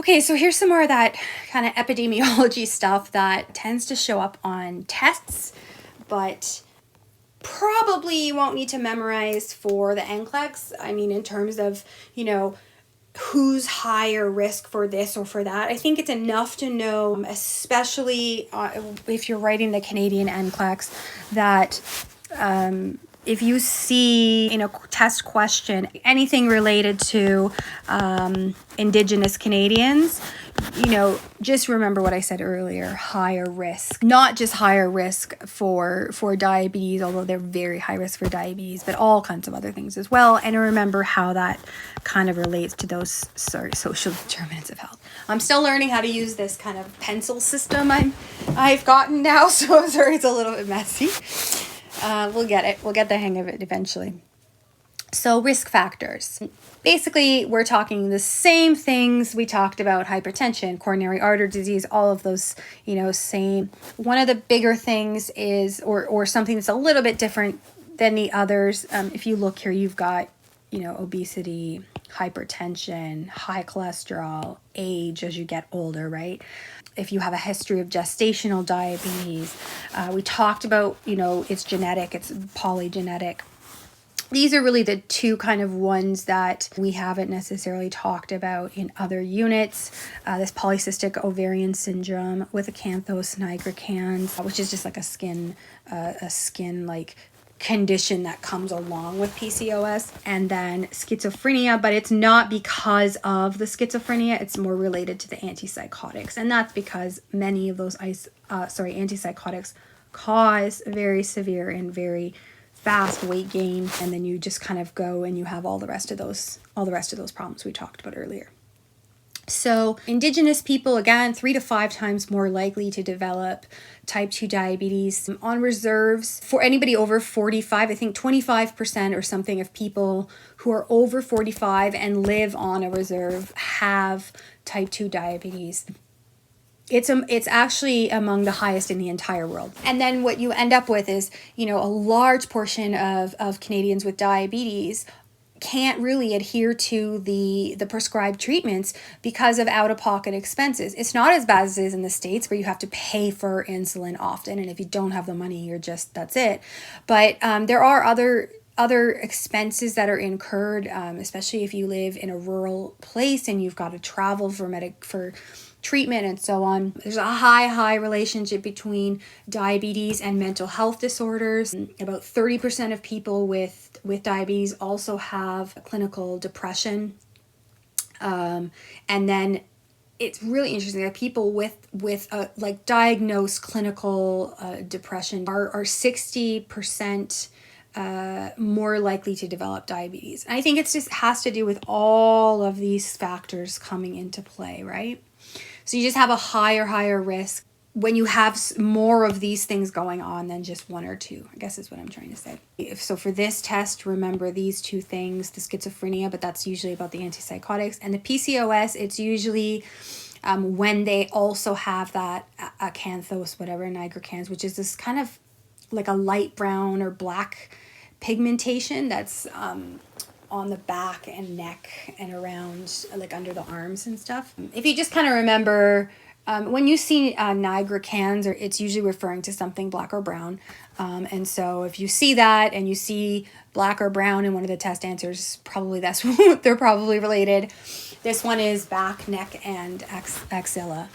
Okay, so here's some more of that kind of epidemiology stuff that tends to show up on tests, but probably you won't need to memorize for the NCLEX. I mean, in terms of, who's higher risk for this or for that. I think it's enough to know, especially if you're writing the Canadian NCLEX, that if you see in a test question anything related to Indigenous Canadians, just remember what I said earlier, higher risk. Not just higher risk for diabetes, although they're very high risk for diabetes, but all kinds of other things as well. And remember how that kind of relates to those social determinants of health. I'm still learning how to use this kind of pencil system I've gotten now, so sorry it's a little bit messy. We'll get it. We'll get the hang of it eventually. So risk factors. Basically, we're talking the same things we talked about: hypertension, coronary artery disease, all of those, same. One of the bigger things is, or something that's a little bit different than the others. If you look here, you've got, obesity, hypertension, high cholesterol, age as you get older, right? If you have a history of gestational diabetes, we talked about, it's genetic, it's polygenetic. These are really the two kind of ones that we haven't necessarily talked about in other units. This polycystic ovarian syndrome with acanthos nigricans, which is just like a skin like condition that comes along with PCOS, and then schizophrenia, but it's not because of the schizophrenia, it's more related to the antipsychotics, and that's because many of those antipsychotics cause very severe and very fast weight gain, and then you just kind of go and you have all the rest of those problems we talked about earlier. So Indigenous people, again, 3 to 5 times more likely to develop type 2 diabetes. On reserves, for anybody over 45, I think 25% or something of people who are over 45 and live on a reserve have type 2 diabetes. It's actually among the highest in the entire world. And then what you end up with is, a large portion of Canadians with diabetes can't really adhere to the prescribed treatments because of out-of-pocket expenses. It's not as bad as it is in the States, where you have to pay for insulin often, and if you don't have the money, that's it. But there are other expenses that are incurred, especially if you live in a rural place and you've got to travel for treatment and so on. There's a high relationship between diabetes and mental health disorders. About 30% of people with diabetes also have clinical depression. And then it's really interesting that people with diagnosed clinical depression are 60% more likely to develop diabetes. And I think it just has to do with all of these factors coming into play, right? So you just have a higher risk when you have more of these things going on than just one or two, I guess is what I'm trying to say. So for this test, remember these two things: the schizophrenia, but that's usually about the antipsychotics, and the PCOS, it's usually when they also have that acanthos, nigricans, which is this kind of like a light brown or black pigmentation that's on the back and neck and around, like under the arms and stuff. If you just kind of remember, when you see nigricans, or it's usually referring to something black or brown. And so if you see that and you see black or brown in one of the test answers, probably that's they're probably related. This one is back, neck, and axilla.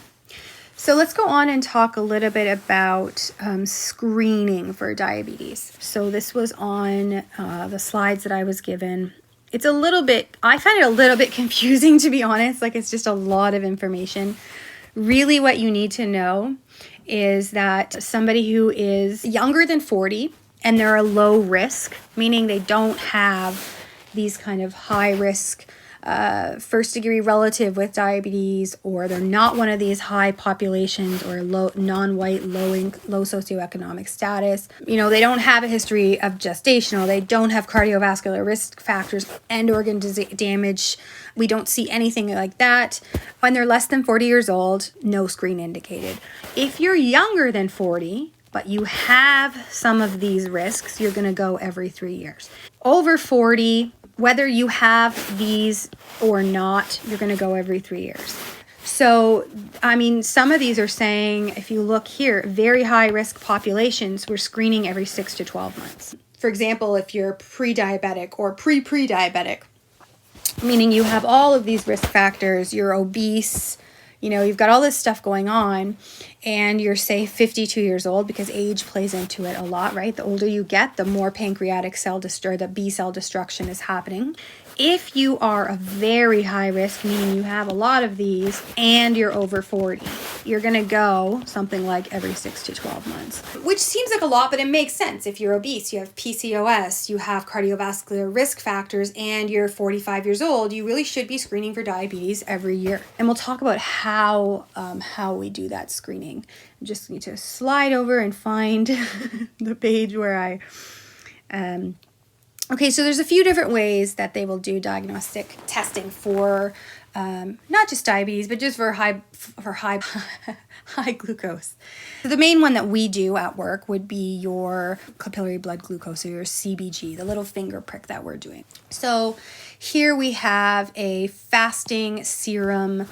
So let's go on and talk a little bit about screening for diabetes. So this was on the slides that I was given. I find it a little bit confusing, to be honest. Like, it's just a lot of information. Really what you need to know is that somebody who is younger than 40 and they're a low risk, meaning they don't have these kind of high risk first degree relative with diabetes, or they're not one of these high populations or low non-white low socioeconomic status. They don't have a history of gestational, they don't have cardiovascular risk factors and organ damage. We don't see anything like that. When they're less than 40 years old, no screen indicated. If you're younger than 40 but you have some of these risks, you're going to go every 3 years. Over 40, whether you have these or not, you're going to go every 3 years. So, I mean, some of these are saying, if you look here, very high risk populations, we're screening every 6 to 12 months. For example, if you're pre-diabetic or pre-pre-diabetic, meaning you have all of these risk factors, you're obese, you know, you've got all this stuff going on, and you're, say, 52 years old, because age plays into it a lot, right? The older you get, the more pancreatic cell the B cell destruction is happening. If you are a very high risk, meaning you have a lot of these, and you're over 40, you're going to go something like every 6 to 12 months, which seems like a lot, but it makes sense. If you're obese, you have PCOS, you have cardiovascular risk factors, and you're 45 years old, you really should be screening for diabetes every year. And we'll talk about how we do that screening. I just need to slide over and find the page where I... Okay, so there's a few different ways that they will do diagnostic testing for not just diabetes, but just for high high glucose. So the main one that we do at work would be your capillary blood glucose, or your CBG, the little finger prick that we're doing. So here we have a fasting serum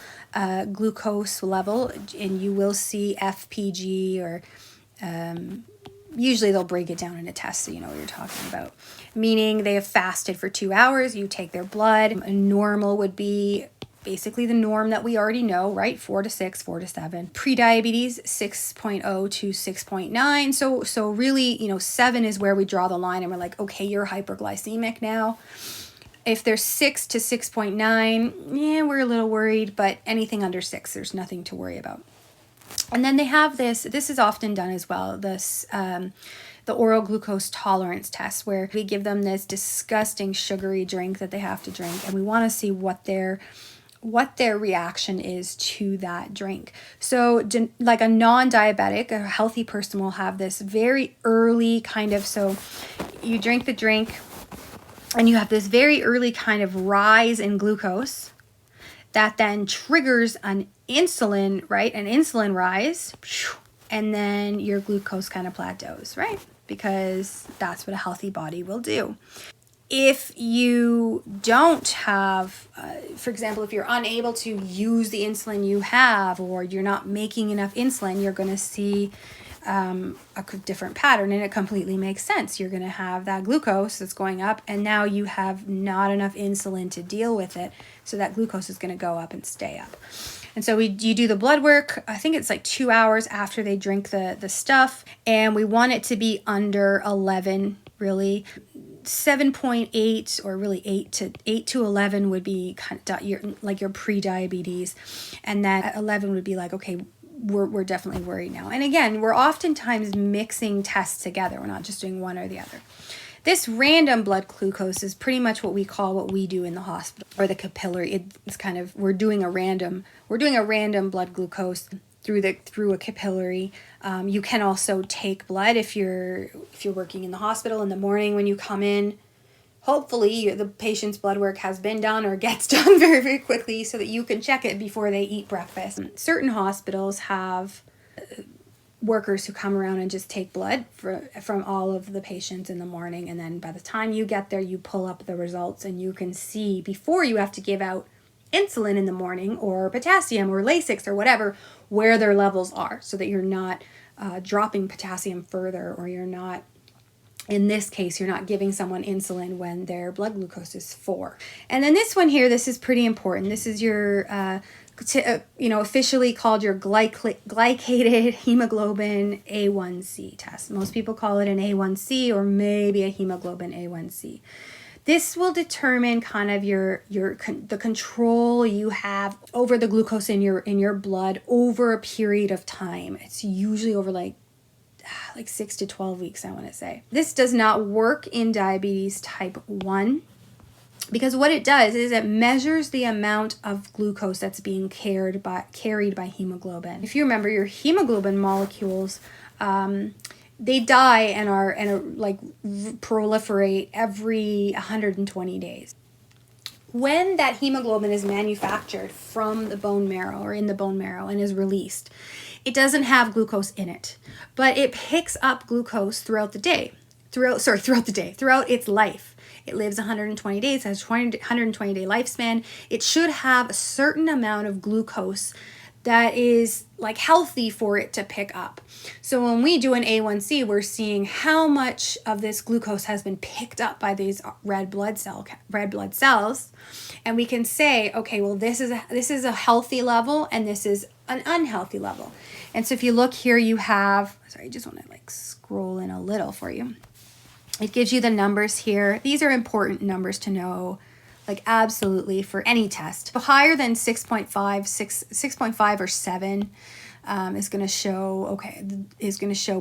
glucose level, and you will see FPG, or usually they'll break it down in a test so you know what you're talking about. Meaning they have fasted for 2 hours, you take their blood. A normal would be basically the norm that we already know, right? 4 to 6, 4 to 7. Pre-diabetes, 6.0 to 6.9. So really, you know, 7 is where we draw the line and we're like, okay, you're hyperglycemic now. If there's 6 to 6.9, yeah, we're a little worried, but anything under 6, there's nothing to worry about. And then they have this is often done as well, this the oral glucose tolerance test, where we give them this disgusting sugary drink that they have to drink, and we want to see what their reaction is to that drink. So like a non-diabetic, a healthy person will have this very early kind of, so you drink the drink and you have this very early kind of rise in glucose that then triggers an insulin, right? An insulin rise, and then your glucose kind of plateaus, right? Because that's what a healthy body will do. If you don't have, for example, if you're unable to use the insulin you have, or you're not making enough insulin, you're going to see a different pattern, and it completely makes sense. You're going to have that glucose that's going up, and now you have not enough insulin to deal with it, so that glucose is going to go up and stay up. And so you do the blood work, I think it's like 2 hours after they drink the stuff, and we want it to be under 11, really. 7.8, or really 8 to 11 would be kind of your pre-diabetes, and then 11 would be like, okay, we're definitely worried now. And again, we're oftentimes mixing tests together. We're not just doing one or the other. This random blood glucose is pretty much what we do in the hospital, or the capillary. It's kind of, we're doing a random blood glucose through a capillary. You can also take blood if you're working in the hospital in the morning when you come in. Hopefully the patient's blood work has been done or gets done very, very quickly so that you can check it before they eat breakfast. Certain hospitals have workers who come around and just take blood from all of the patients in the morning, and then by the time you get there, you pull up the results and you can see, before you have to give out insulin in the morning, or potassium or Lasix or whatever, where their levels are, so that you're not dropping potassium further, or you're not, in this case, you're not giving someone insulin when their blood glucose is 4. And then this one here, this is pretty important. This is your, officially called your glycated hemoglobin A1C test. Most people call it an A1C, or maybe a hemoglobin A1C. This will determine kind of the control you have over the glucose in your blood over a period of time. It's usually over like 6 to 12 weeks, I want to say. This does not work in diabetes type 1, because what it does is it measures the amount of glucose that's being carried by hemoglobin. If you remember, your hemoglobin molecules, they die and proliferate every 120 days. When that hemoglobin is manufactured from the bone marrow, or in the bone marrow, and is released, it doesn't have glucose in it, but it picks up glucose throughout its life. It lives 120 days, has 120-day lifespan. It should have a certain amount of glucose that is like healthy for it to pick up. So when we do an A1C, we're seeing how much of this glucose has been picked up by these red blood cells, and we can say, okay, well, this is a healthy level and this is an unhealthy level. And so if you look here, you have, sorry, I just want to like scroll in a little for you. It gives you the numbers here. These are important numbers to know, like absolutely for any test. Higher than 6.5 or 7 is going to show,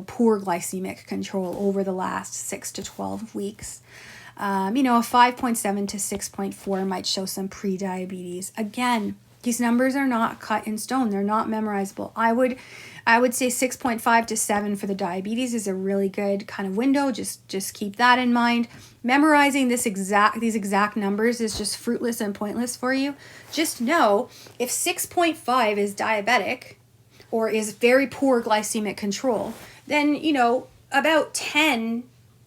poor glycemic control over the last 6 to 12 weeks. A 5.7 to 6.4 might show some pre-diabetes. Again, these numbers are not cut in stone. They're not memorizable. I would say 6.5 to 7 for the diabetes is a really good kind of window. Just keep that in mind. Memorizing these exact numbers is just fruitless and pointless for you. Just know if 6.5 is diabetic or is very poor glycemic control, then about 10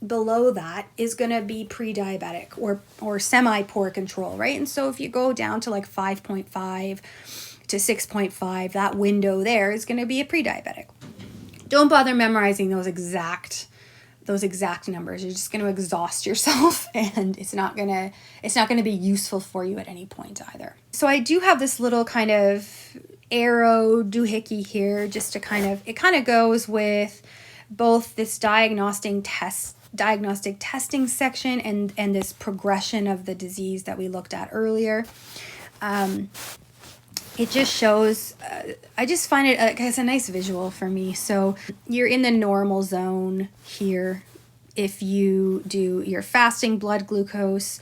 below that is going to be pre-diabetic or semi-poor control, right? And so if you go down to like 5.5 to 6.5, that window there is going to be a pre-diabetic. Don't bother memorizing those exact numbers. You're just going to exhaust yourself, and it's not going to be useful for you at any point either. So I do have this little kind of arrow doohickey here, just to it kind of goes with both this diagnostic testing section and this progression of the disease that we looked at earlier. It just shows, I just find it it's a nice visual for me. So you're in the normal zone here if you do your fasting blood glucose,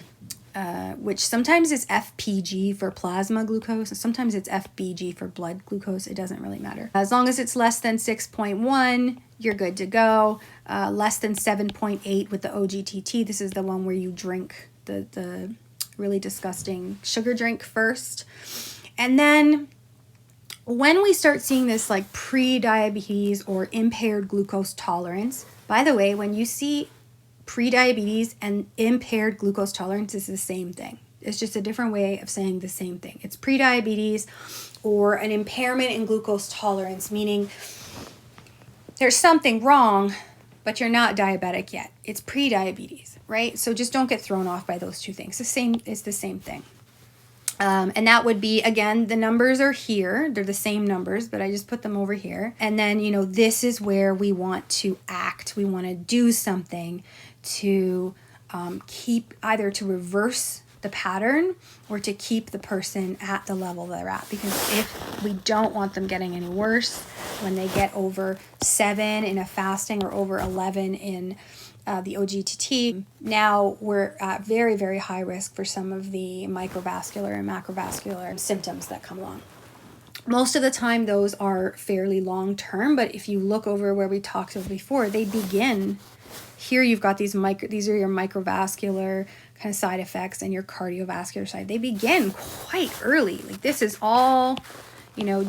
which sometimes is FPG for plasma glucose, and sometimes it's FBG for blood glucose. It doesn't really matter. As long as it's less than 6.1, you're good to go. Less than 7.8 with the OGTT. This is the one where you drink the really disgusting sugar drink first. And then when we start seeing this like pre-diabetes or impaired glucose tolerance, by the way, when you see pre-diabetes and impaired glucose tolerance, is the same thing. It's just a different way of saying the same thing. It's pre-diabetes or an impairment in glucose tolerance, meaning there's something wrong, but you're not diabetic yet. It's pre-diabetes, right? So just don't get thrown off by those two things. It's the same thing. And that would be, again, the numbers are here. They're the same numbers, but I just put them over here. And then, this is where we want to act. We want to do something to either to reverse the pattern or to keep the person at the level they're at. Because if we don't want them getting any worse, when they get over 7 in a fasting or over 11 in the OGTT, now we're at very, very high risk for some of the microvascular and macrovascular symptoms that come along. Most of the time, those are fairly long term, but if you look over where we talked about before, they begin. Here you've got these are your microvascular kind of side effects and your cardiovascular side. They begin quite early. Like this is all,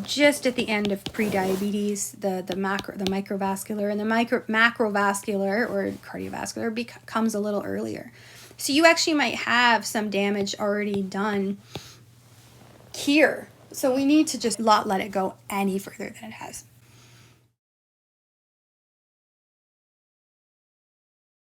just at the end of pre-diabetes, the microvascular and the macrovascular or cardiovascular becomes a little earlier. So you actually might have some damage already done here. So we need to just not let it go any further than it has.